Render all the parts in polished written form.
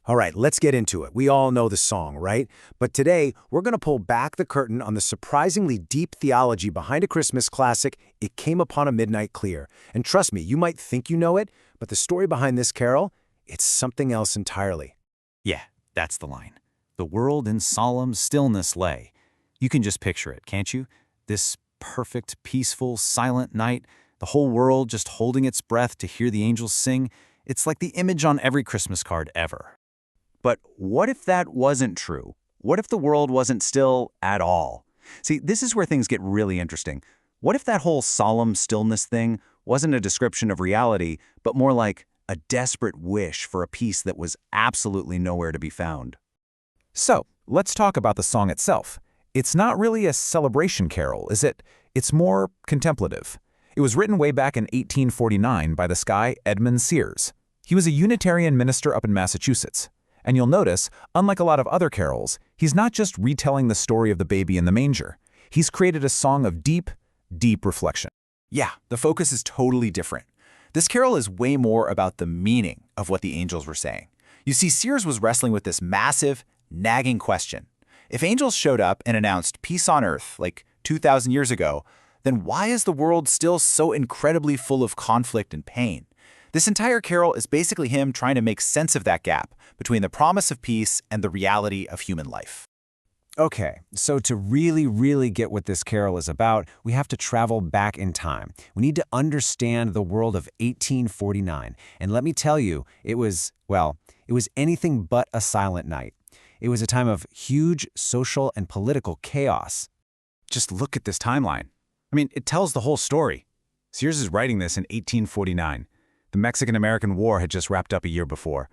All right, let's get into it. We all know the song, right? But today, we're going to pull back the curtain on the surprisingly deep theology behind a Christmas classic, It Came Upon a Midnight Clear. And trust me, you might think you know it, but the story behind this carol, it's something else entirely. Yeah, that's the line. The world in solemn stillness lay. You can just picture it, can't you? This perfect, peaceful, silent night, the whole world just holding its breath to hear the angels sing. It's like the image on every Christmas card ever. But what if that wasn't true? What if the world wasn't still at all? See, this is where things get really interesting. What if that whole solemn stillness thing wasn't a description of reality, but more like a desperate wish for a peace that was absolutely nowhere to be found? So, let's talk about the song itself. It's not really a celebration carol, is it? It's more contemplative. It was written way back in 1849 by this guy, Edmund Sears. He was a Unitarian minister up in Massachusetts. And you'll notice, unlike a lot of other carols, he's not just retelling the story of the baby in the manger. He's created a song of deep, deep reflection. Yeah, the focus is totally different. This carol is way more about the meaning of what the angels were saying. You see, Sears was wrestling with this massive, nagging question. If angels showed up and announced peace on earth like 2,000 years ago, then why is the world still so incredibly full of conflict and pain? This entire carol is basically him trying to make sense of that gap between the promise of peace and the reality of human life. Okay, so to really get what this carol is about, we have to travel back in time. We need to understand the world of 1849. And let me tell you, it was anything but a silent night. It was a time of huge social and political chaos. Just look at this timeline. I mean, it tells the whole story. Sears is writing this in 1849. The Mexican-American War had just wrapped up a year before.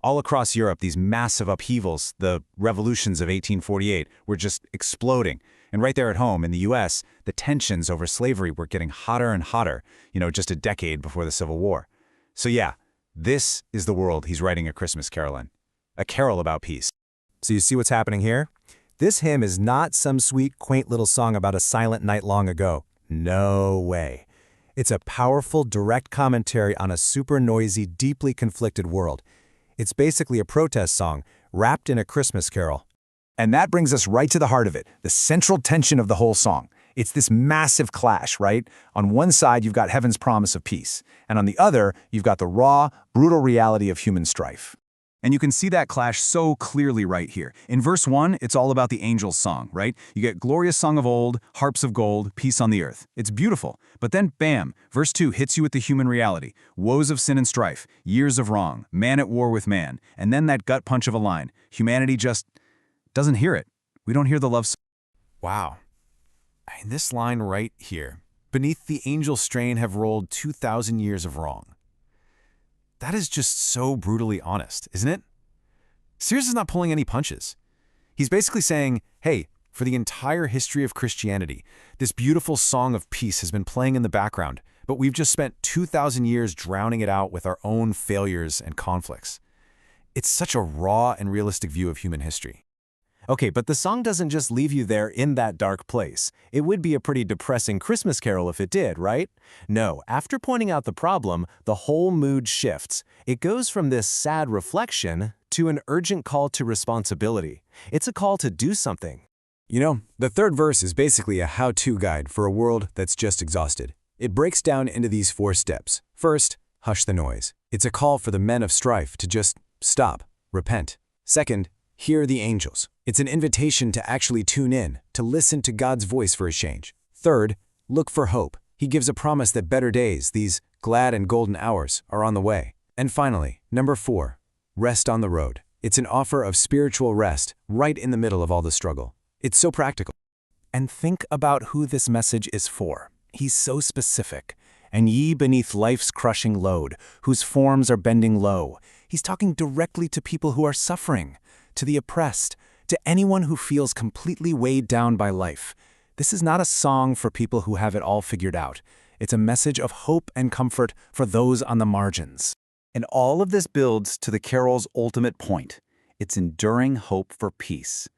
All across Europe, these massive upheavals, the revolutions of 1848, were just exploding. And right there at home in the U.S., the tensions over slavery were getting hotter and hotter, just a decade before the Civil War. So yeah, this is the world he's writing A Christmas Carol in. A carol about peace. So you see what's happening here? This hymn is not some sweet, quaint little song about a silent night long ago. No way. It's a powerful, direct commentary on a super noisy, deeply conflicted world. It's basically a protest song, wrapped in a Christmas carol. And that brings us right to the heart of it, the central tension of the whole song. It's this massive clash, right? On one side, you've got heaven's promise of peace, and on the other, you've got the raw, brutal reality of human strife. And you can see that clash so clearly right here. In verse 1, it's all about the angels' song, right? You get glorious song of old, harps of gold, peace on the earth. It's beautiful. But then, bam, verse 2 hits you with the human reality. Woes of sin and strife, years of wrong, man at war with man. And then that gut punch of a line. Humanity just doesn't hear it. We don't hear the love song. Wow. And this line right here. Beneath the angel strain have rolled 2,000 years of wrong. That is just so brutally honest, isn't it? Sears is not pulling any punches. He's basically saying, hey, for the entire history of Christianity, this beautiful song of peace has been playing in the background, but we've just spent 2,000 years drowning it out with our own failures and conflicts. It's such a raw and realistic view of human history. Okay, but the song doesn't just leave you there in that dark place. It would be a pretty depressing Christmas carol if it did, right? No, after pointing out the problem, the whole mood shifts. It goes from this sad reflection to an urgent call to responsibility. It's a call to do something. The third verse is basically a how-to guide for a world that's just exhausted. It breaks down into these 4 steps. First, hush the noise. It's a call for the men of strife to just stop, repent. Second, hear the angels. It's an invitation to actually tune in, to listen to God's voice for a change. Third, look for hope. He gives a promise that better days, these glad and golden hours, are on the way. And finally, number 4, rest on the road. It's an offer of spiritual rest right in the middle of all the struggle. It's so practical. And think about who this message is for. He's so specific. And ye beneath life's crushing load, whose forms are bending low. He's talking directly to people who are suffering, to the oppressed, to anyone who feels completely weighed down by life. This is not a song for people who have it all figured out. It's a message of hope and comfort for those on the margins. And all of this builds to the carol's ultimate point. It's enduring hope for peace.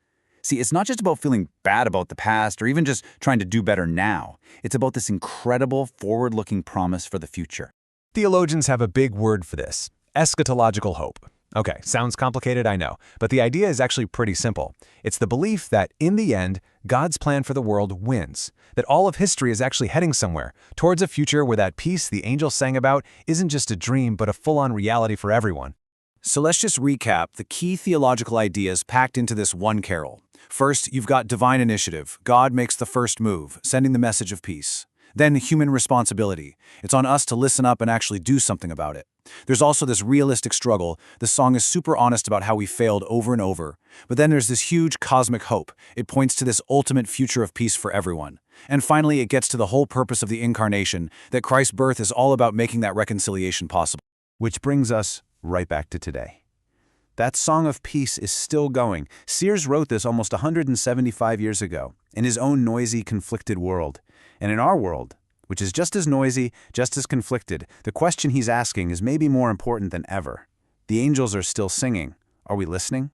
See, it's not just about feeling bad about the past or even just trying to do better now. It's about this incredible forward-looking promise for the future. Theologians have a big word for this, eschatological hope. Okay, sounds complicated, I know, but the idea is actually pretty simple. It's the belief that, in the end, God's plan for the world wins, that all of history is actually heading somewhere, towards a future where that peace the angels sang about isn't just a dream but a full-on reality for everyone. So let's just recap the key theological ideas packed into this one carol. First, you've got divine initiative. God makes the first move, sending the message of peace. Then human responsibility. It's on us to listen up and actually do something about it. There's also this realistic struggle. The song is super honest about how we failed over and over. But then there's this huge cosmic hope. It points to this ultimate future of peace for everyone. And finally, it gets to the whole purpose of the incarnation, that Christ's birth is all about making that reconciliation possible. Which brings us right back to today. That song of peace is still going. Sears wrote this almost 175 years ago, in his own noisy, conflicted world. And in our world, which is just as noisy, just as conflicted, the question he's asking is maybe more important than ever. The angels are still singing. Are we listening?